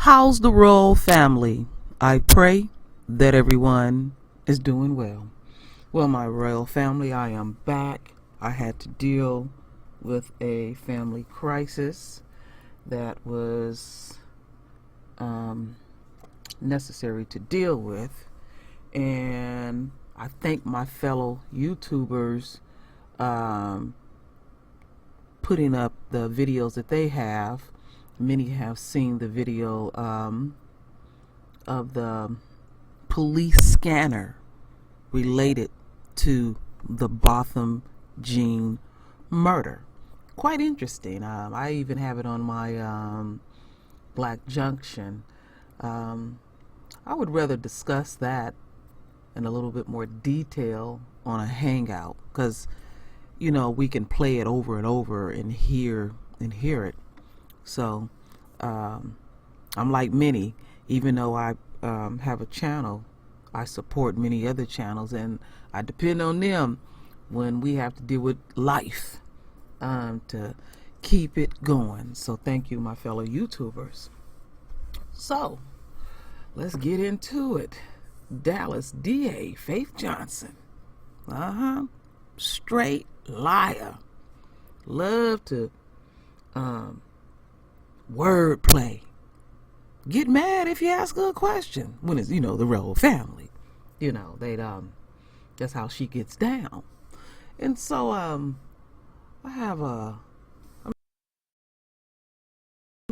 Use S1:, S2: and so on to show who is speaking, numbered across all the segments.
S1: How's the royal family? I pray that everyone is doing well. Well, my royal family, I am back. I had to deal with a family crisis that was necessary to deal with, and I thank my fellow YouTubers putting up the videos that they have. Many have seen the video of the police scanner related to the Botham Jean murder. Quite interesting. I even have it on my Black Junction. I would rather discuss that in a little bit more detail on a hangout, because you know we can play it over and over and hear it. So I'm like many, even though I have a channel, I support many other channels, and I depend on them when we have to deal with life to keep it going. So thank you, my fellow YouTubers. So let's get into it. Dallas DA Faith Johnson, straight liar, love to wordplay, get mad if you ask her a question when it's, the royal family, they that's how she gets down. And so I have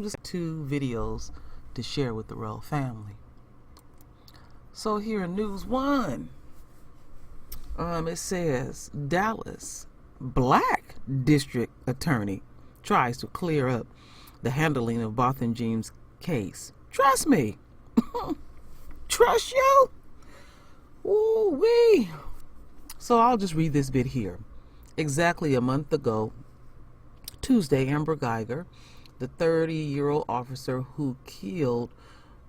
S1: just 2 videos to share with the royal family. So here in News 1, it says Dallas Black District Attorney tries to clear up the handling of Botham Jean's case. Trust me. Trust you? Ooh-wee. So I'll just read this bit here. Exactly a month ago, Tuesday, Amber Geiger, the 30-year-old officer who killed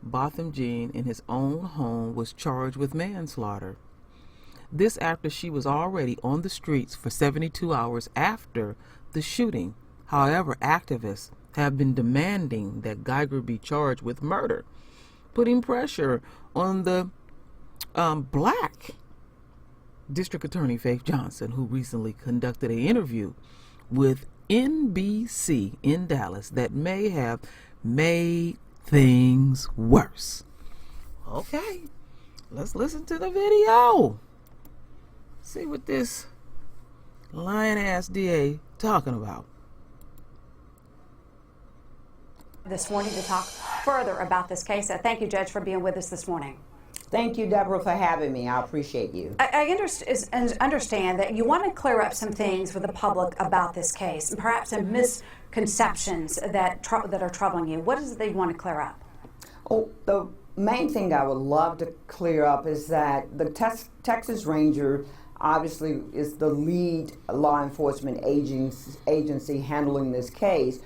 S1: Botham Jean in his own home, was charged with manslaughter. This after she was already on the streets for 72 hours after the shooting. However, activists have been demanding that Geiger be charged with murder, putting pressure on the Black District Attorney Faith Johnson, who recently conducted an interview with NBC in Dallas that may have made things worse. Okay, let's listen to the video. See what this lying-ass DA talking about.
S2: This morning to talk further about this case. Thank you, Judge, for being with us this morning.
S3: Thank you, Deborah, for having me. I appreciate you.
S2: I understand that you want to clear up some things for the public about this case, and perhaps some misconceptions that are troubling you. What is it that you want to clear up?
S3: Oh, the main thing I would love to clear up is that the Texas Ranger obviously is the lead law enforcement agency handling this case.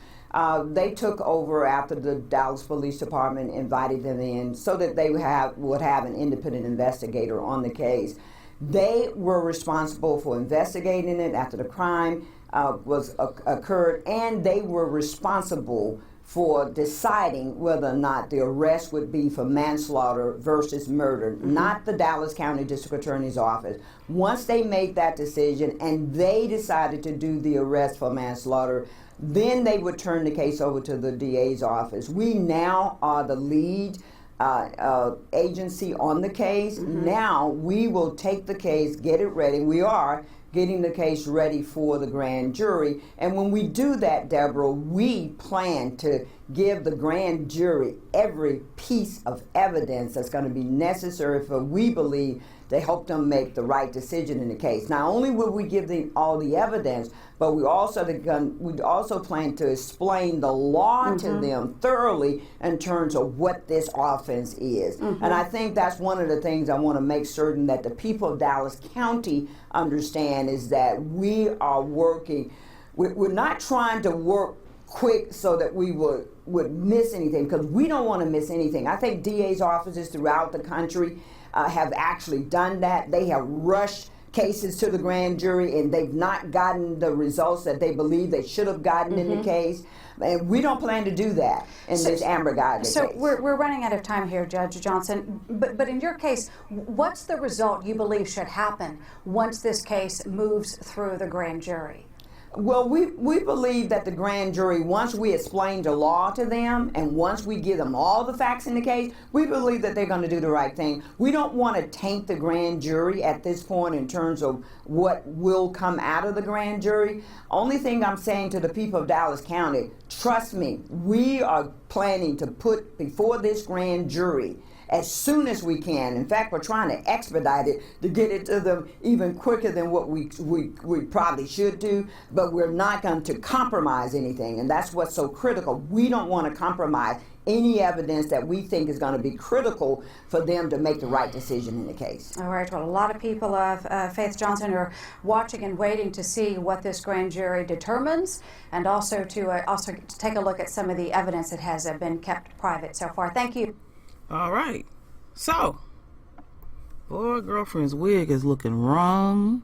S3: They took over after the Dallas Police Department invited them in so that they would have an independent investigator on the case. They were responsible for investigating it after the crime occurred, and they were responsible for deciding whether or not the arrest would be for manslaughter versus murder, not the Dallas County District Attorney's Office. Once they made that decision and they decided to do the arrest for manslaughter, then they would turn the case over to the DA's office. We now are the lead agency on the case. Now we will take the case, get it ready. We are getting the case ready for the grand jury. And when we do that, Deborah, we plan to give the grand jury every piece of evidence that's going to be necessary for, we believe, to help them make the right decision in the case. Not only will we give them all the evidence, but we also plan to explain the law to them thoroughly in terms of what this offense is. And I think that's one of the things I want to make certain that the people of Dallas County understand, is that we are working. We're not trying to work quick so that we would miss anything, because we don't want to miss anything. I think DA's offices throughout the country have actually done that. They have rushed cases to the grand jury and they've not gotten the results that they believe they should have gotten in the case. And we don't plan to do that in this Amber Geiger
S2: So
S3: case.
S2: we're running out of time here, Judge Johnson. But in your case, what's the result you believe should happen once this case moves through the grand jury?
S3: Well, we believe that the grand jury, once we explain the law to them and once we give them all the facts in the case, we believe that they're going to do the right thing. We don't want to taint the grand jury at this point in terms of what will come out of the grand jury. Only thing I'm saying to the people of Dallas County, trust me, we are planning to put before this grand jury as soon as we can. In fact, we're trying to expedite it to get it to them even quicker than what we probably should do, but we're not going to compromise anything, and that's what's so critical. We don't want to compromise any evidence that we think is going to be critical for them to make the right decision in the case.
S2: All right, well, a lot of people, Faith Johnson, are watching and waiting to see what this grand jury determines, and also to take a look at some of the evidence that has been kept private so far. Thank you.
S1: All right. So, boy, girlfriend's wig is looking wrong.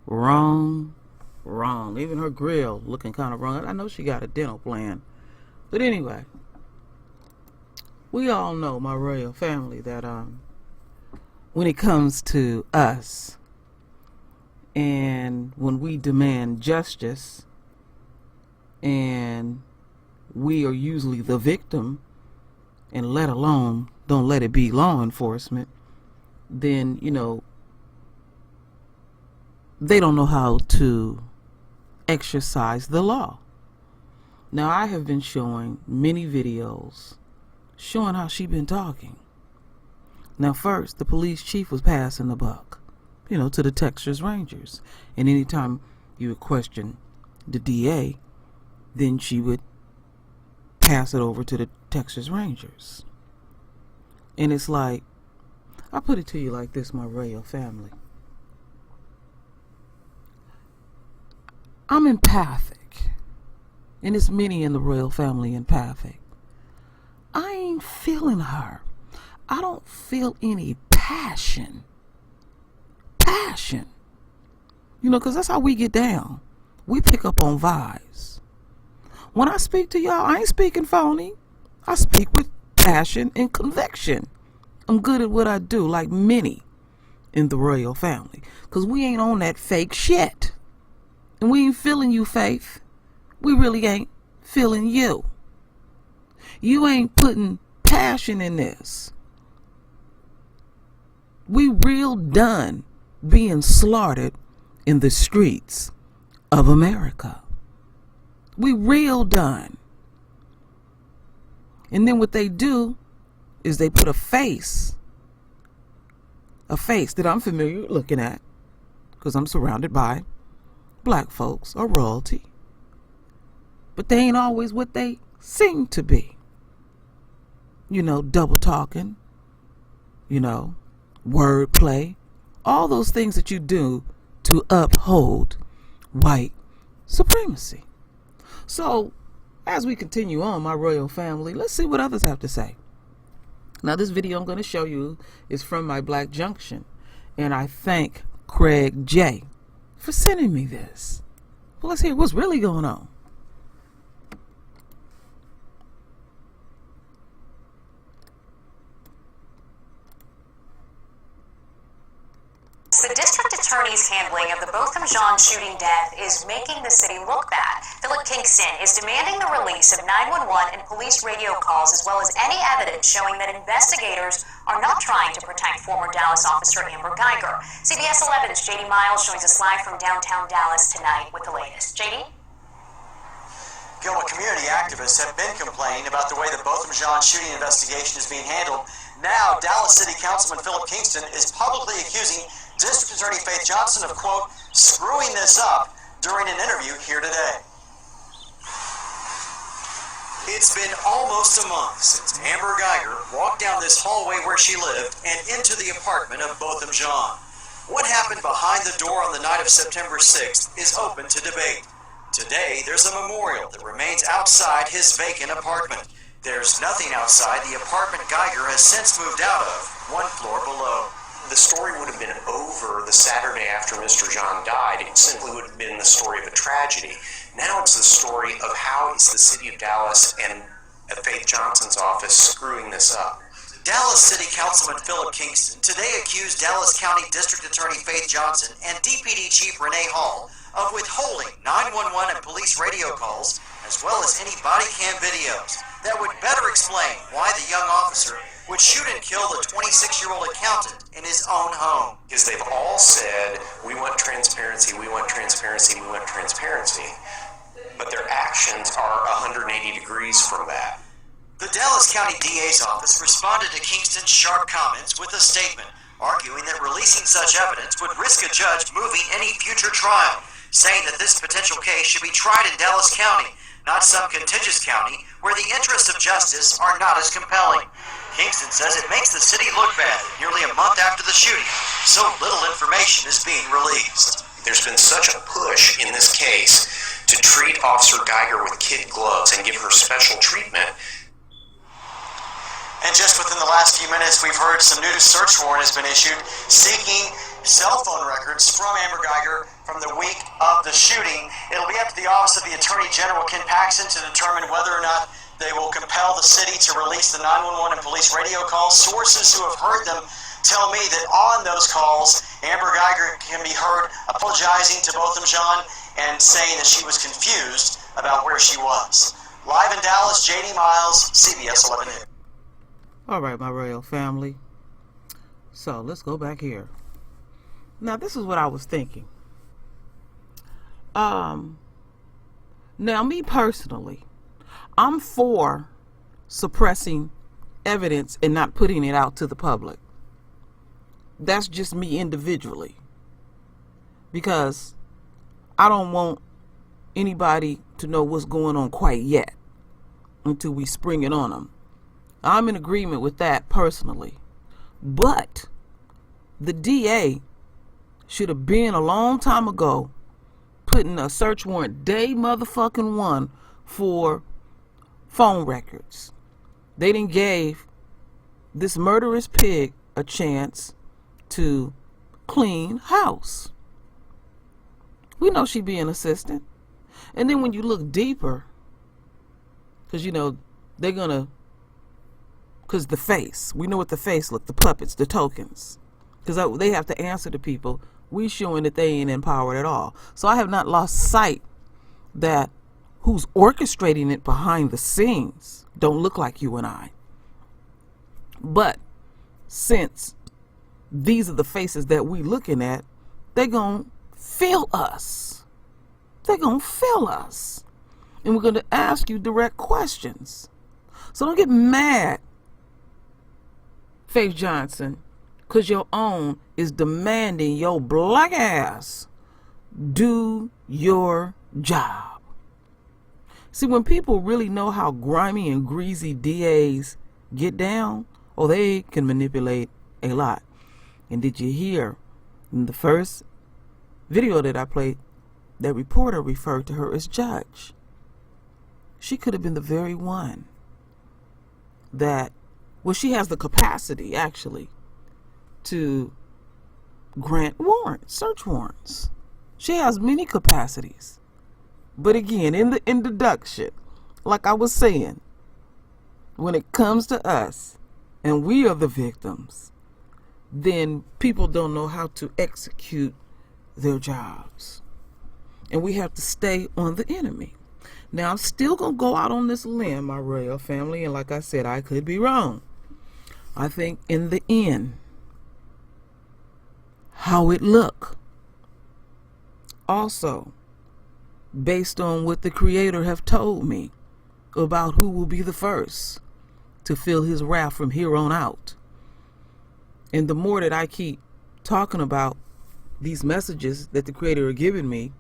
S1: Even her grill looking kind of wrong. I know she got a dental plan. But anyway, we all know, my royal family, that when it comes to us and when we demand justice and we are usually the victim, and let alone don't let it be law enforcement, then, you know, they don't know how to exercise the law. Now, I have been showing many videos showing how she been talking. Now, first, the police chief was passing the buck, you know, to the Texas Rangers. And anytime you would question the DA, then she would pass it over to the Texas Rangers. And it's like, I put it to you like this, my royal family. I'm empathic, and it's many in the royal family empathic. I ain't feeling her. I don't feel any passion. You know, because that's how we get down. We pick up on vibes. When I speak to y'all, I ain't speaking phony. I speak with passion and conviction. I'm good at what I do, like many in the royal family. Because we ain't on that fake shit. And we ain't feeling you, Faith. We really ain't feeling you. You ain't putting passion in this. We real done being slaughtered in the streets of America. We real done. And then what they do is they put a face that I'm familiar with looking at, because I'm surrounded by black folks or royalty. But they ain't always what they seem to be. You know, double talking, you know, wordplay, all those things that you do to uphold white supremacy. So, as we continue on, my royal family, let's see what others have to say. Now, this video I'm going to show you is from my Black Junction, and I thank Craig J. for sending me this. Well, let's hear what's really going on.
S4: The district attorney's handling of the Botham shooting death is making the city look bad. Philip Kingston is demanding the release of 911 and police radio calls, as well as any evidence showing that investigators are not trying to protect former Dallas officer Amber Geiger. CBS 11's JD Miles joins us live from downtown Dallas tonight with the latest. JD?
S5: Gilma, community activists have been complaining about the way the Botham shooting investigation is being handled. Now, Dallas City Councilman Philip Kingston is publicly accusing District Attorney Faith Johnson of, quote, screwing this up during an interview here today. It's been almost a month since Amber Geiger walked down this hallway where she lived and into the apartment of Botham Jean. What happened behind the door on the night of September 6th is open to debate. Today, there's a memorial that remains outside his vacant apartment. There's nothing outside the apartment Geiger has since moved out of, one floor below.
S6: the story would have been over the Saturday after Mr. John died. It simply would have been the story of a tragedy. Now it's the story of how is the city of Dallas and Faith Johnson's office screwing this up.
S5: Dallas City Councilman Philip Kingston today accused Dallas County District Attorney Faith Johnson and DPD Chief Renee Hall of withholding 911 and police radio calls, as well as any body cam videos that would better explain why the young officer would shoot and kill the 26-year-old accountant in his own home.
S6: Because they've all said, we want transparency, we want transparency, we want transparency. But their actions are 180 degrees from that.
S5: The Dallas County DA's office responded to Kingston's sharp comments with a statement, arguing that releasing such evidence would risk a judge moving any future trial, saying that this potential case should be tried in Dallas County, not some contiguous county where the interests of justice are not as compelling. Kingston says it makes the city look bad that nearly a month after the shooting, so little information is being released.
S6: There's been such a push in this case to treat Officer Geiger with kid gloves and give her special treatment.
S5: And just within the last few minutes, we've heard some new search warrant has been issued seeking cell phone records from Amber Geiger from the week of the shooting. It'll be up to the Office of the Attorney General, Ken Paxton, to determine whether or not they will compel the city to release the 911 and police radio calls. Sources who have heard them tell me that on those calls, Amber Geiger can be heard apologizing to Botham Jean and saying that she was confused about where she was. Live in Dallas, JD Miles, CBS 11 News.
S1: All right, my royal family. So let's go back here. Now, this is what I was thinking. Now, me personally, I'm for suppressing evidence and not putting it out to the public. That's just me individually. Because I don't want anybody to know what's going on quite yet until we spring it on them. I'm in agreement with that personally. But the DA should have been a long time ago putting a search warrant day motherfucking one for phone records. They didn't gave this murderous pig a chance to clean house. We know she be an assistant. And then when you look deeper, because you know they're gonna, because the face, we know what the face look, the puppets, the tokens, because they have to answer to people. We showing that they ain't empowered at all. So I have not lost sight that who's orchestrating it behind the scenes don't look like you and I. But since these are the faces that we looking at, they're gonna feel us. They're gonna feel us. And we're gonna ask you direct questions. So don't get mad, Faith Johnson, because your own is demanding your black ass do your job. See, when people really know how grimy and greasy DAs get down, oh, they can manipulate a lot. And did you hear in the first video that I played, that reporter referred to her as judge? She could have been the very one that, well, she has the capacity actually to grant warrants, search warrants. She has many capacities. But again, in the introduction, like I was saying, when it comes to us and we are the victims, then people don't know how to execute their jobs. And we have to stay on the enemy. Now, I'm still going to go out on this limb, my royal family, and like I said, I could be wrong. I think in the end, how it look, also based on what the Creator have told me about who will be the first to feel his wrath from here on out. And the more that I keep talking about these messages that the Creator are giving me,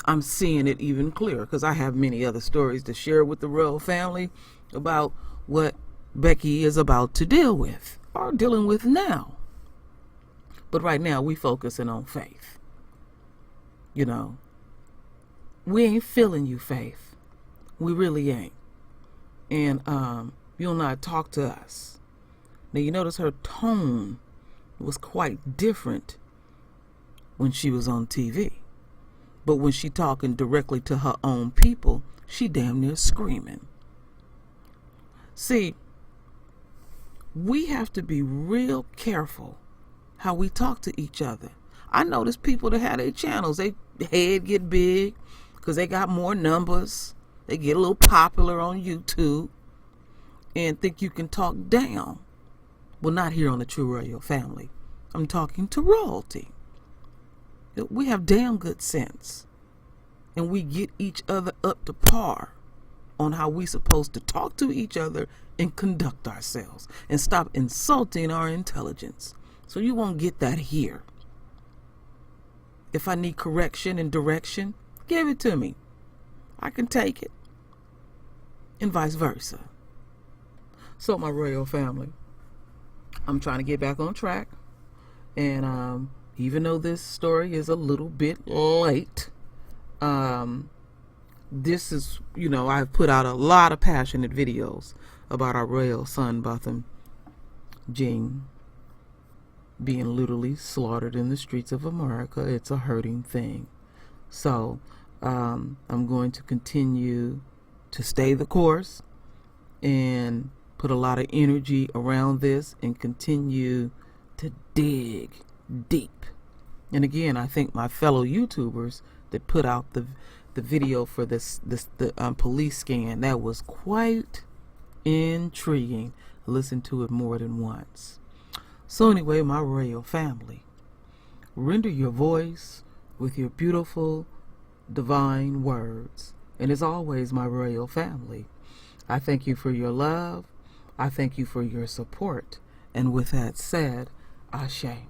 S1: I'm seeing it even clearer, because I have many other stories to share with the royal family about what Becky is about to deal with, or dealing with now. But right now, we focusing on Faith. You know, we ain't feeling you, Faith. We really ain't. And you'll not talk to us. Now, you notice her tone was quite different when she was on TV. But when she talking directly to her own people, she damn near screaming. See, we have to be real careful how we talk to each other. I notice people that have their channels, they head get big because they got more numbers. They get a little popular on YouTube and think you can talk down. Well, not here on the True Royal Family. I'm talking to royalty. We have damn good sense. And we get each other up to par on how we supposed to talk to each other and conduct ourselves. And stop insulting our intelligence. So you won't get that here. If I need correction and direction, give it to me. I can take it. And vice versa. So my royal family, I'm trying to get back on track. And even though this story is a little bit late, this is, I've put out a lot of passionate videos about our royal son, Botham Jean, being literally slaughtered in the streets of America. It's a hurting thing. So I'm going to continue to stay the course and put a lot of energy around this and continue to dig deep. And again, I thank my fellow YouTubers that put out the video for the police scan. That was quite intriguing. I listened to it more than once. So anyway, my royal family, render your voice with your beautiful divine words. And as always, my royal family, I thank you for your love. I thank you for your support. And with that said, Shem.